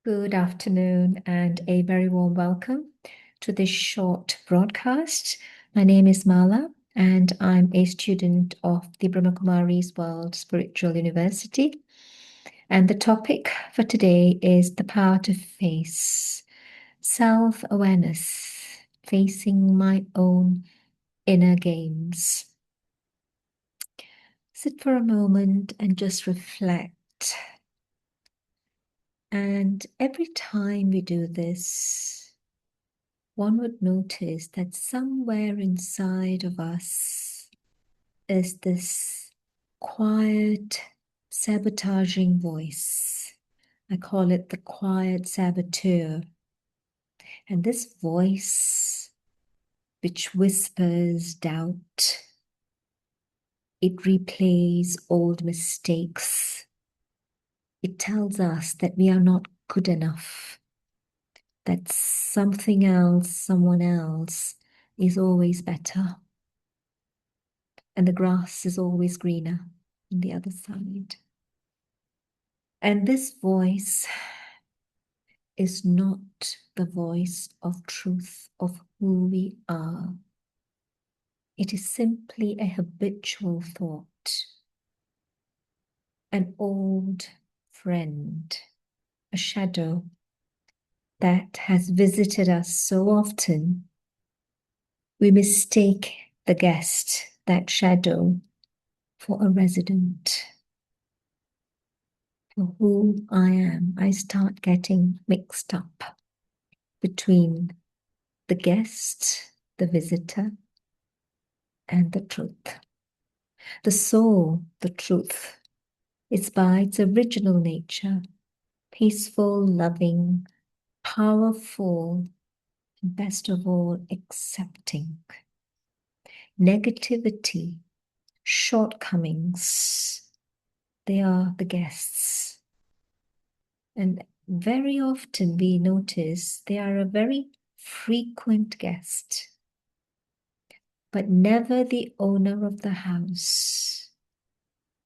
Good afternoon and a very warm welcome to this short broadcast. My name is Mala and I'm a student of the Brahmakumari's World Spiritual University. And the topic for today is the power to face self-awareness, facing my own inner games. Sit for a moment and just reflect. And every time we do this, one would notice that somewhere inside of us is this quiet, sabotaging voice. I call it the quiet saboteur. And this voice, which whispers doubt, it replays old mistakes. It tells us that we are not good enough, that something else, someone else is always better. And the grass is always greener on the other side. And this voice is not the voice of truth of who we are. It is simply a habitual thought, an old friend, a shadow that has visited us so often. We mistake the guest, that shadow, for a resident. For who I am, I start getting mixed up between the guest, the visitor, and the truth. The soul, the truth, is by its original nature, peaceful, loving, powerful, and best of all, accepting. Negativity, shortcomings, they are the guests. And very often we notice they are a very frequent guest, but never the owner of the house.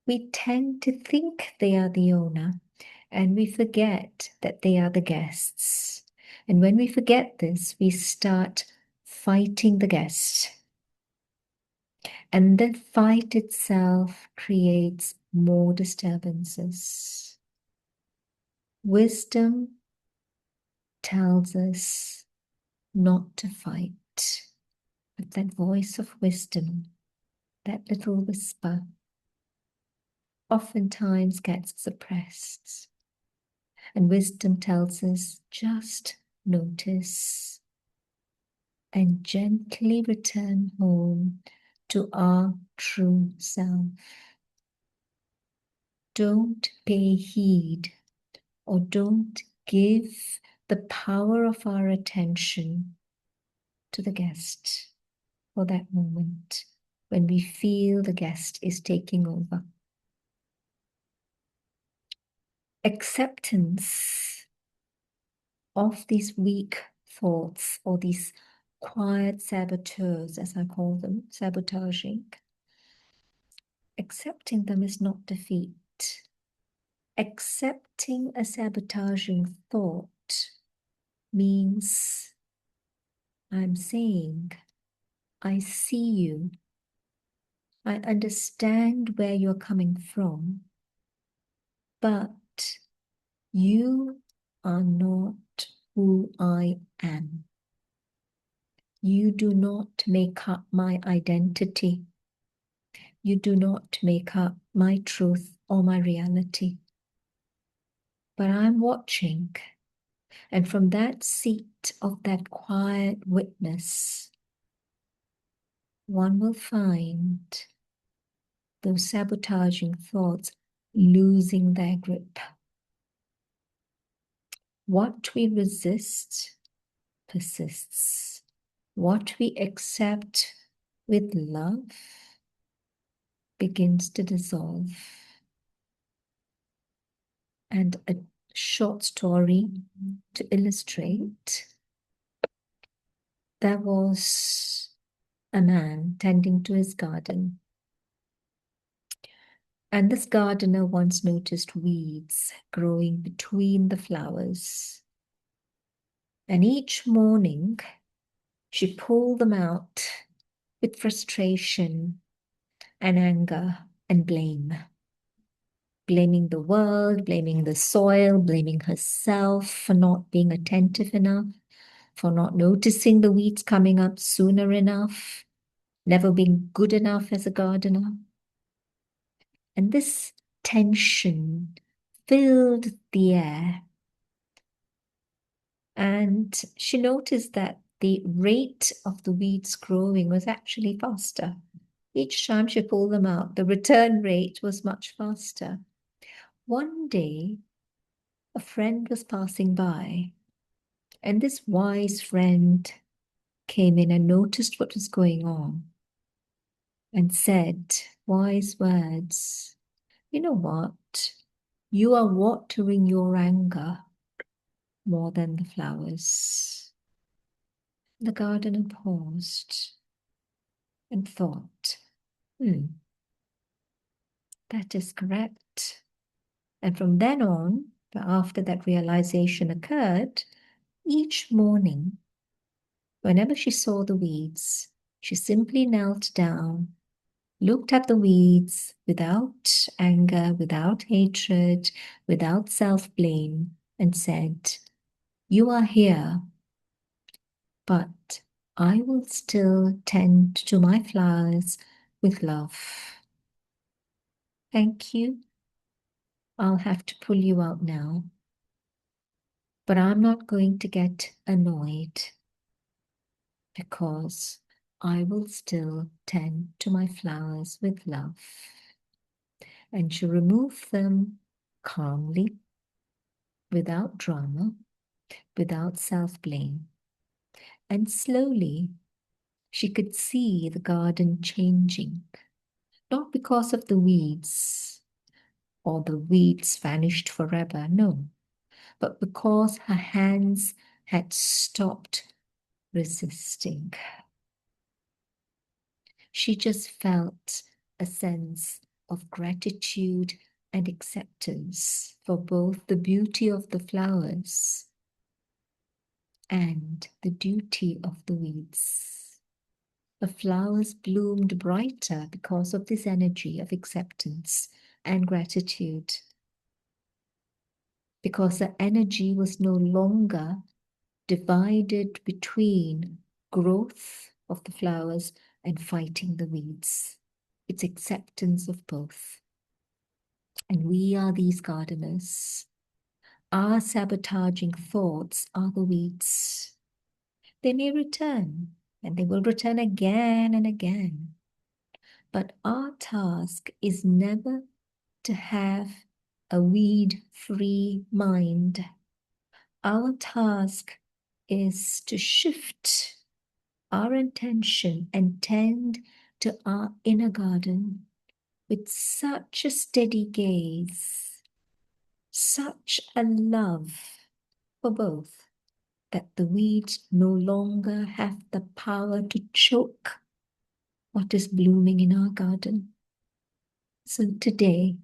We tend to think they are the owner, and we forget that they are the guests. And when we forget this, we start fighting the guest. And the fight itself creates more disturbances. Wisdom tells us not to fight. But that voice of wisdom, that little whisper, oftentimes gets suppressed. And wisdom tells us just notice and gently return home to our true self. Don't pay heed or don't give the power of our attention to the guest for that moment when we feel the guest is taking over. Acceptance of these weak thoughts or these quiet saboteurs, as I call them, sabotaging. Accepting them is not defeat. Accepting a sabotaging thought means I'm saying, I see you. I understand where you're coming from, but you are not who I am. You do not make up my identity. You do not make up my truth or my reality. But I'm watching, and from that seat of that quiet witness, one will find those sabotaging thoughts losing their grip. What we resist persists. What we accept with love begins to dissolve. And a short story to illustrate. There was a man tending to his garden. And this gardener once noticed weeds growing between the flowers. And each morning, she pulled them out with frustration and anger and blame. Blaming the world, blaming the soil, blaming herself for not being attentive enough, for not noticing the weeds coming up sooner enough, never being good enough as a gardener. And this tension filled the air. And she noticed that the rate of the weeds growing was actually faster. Each time she pulled them out, the return rate was much faster. One day, a friend was passing by, and this wise friend came in and noticed what was going on and said wise words. You know what? You are watering your anger more than the flowers. The gardener paused and thought, that is correct. And from then on, after that realization occurred, each morning, whenever she saw the weeds, she simply knelt down, looked at the weeds without anger, without hatred, without self-blame, and said, you are here, but I will still tend to my flowers with love. Thank you. I'll have to pull you out now. But I'm not going to get annoyed because I will still tend to my flowers with love. And she removed them calmly, without drama, without self-blame. And slowly, she could see the garden changing, not because of the weeds, or the weeds vanished forever, no, but because her hands had stopped resisting. She just felt a sense of gratitude and acceptance for both the beauty of the flowers and the duty of the weeds. The flowers bloomed brighter because of this energy of acceptance and gratitude, because the energy was no longer divided between growth of the flowers and fighting the weeds. It's acceptance of both. And we are these gardeners. Our sabotaging thoughts are the weeds. They may return, and they will return again and again. But our task is never to have a weed-free mind. Our task is to shift our intention and tend to our inner garden with such a steady gaze, such a love for both, that the weeds no longer have the power to choke what is blooming in our garden. So today,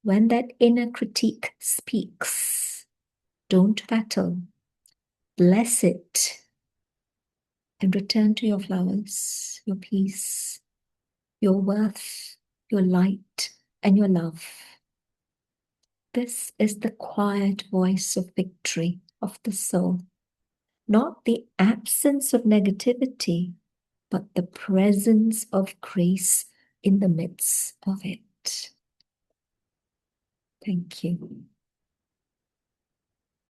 when that inner critique speaks, don't battle, bless it, and return to your flowers, your peace, your worth, your light, and your love. This is the quiet voice of victory of the soul, not the absence of negativity, but the presence of grace in the midst of it. Thank you.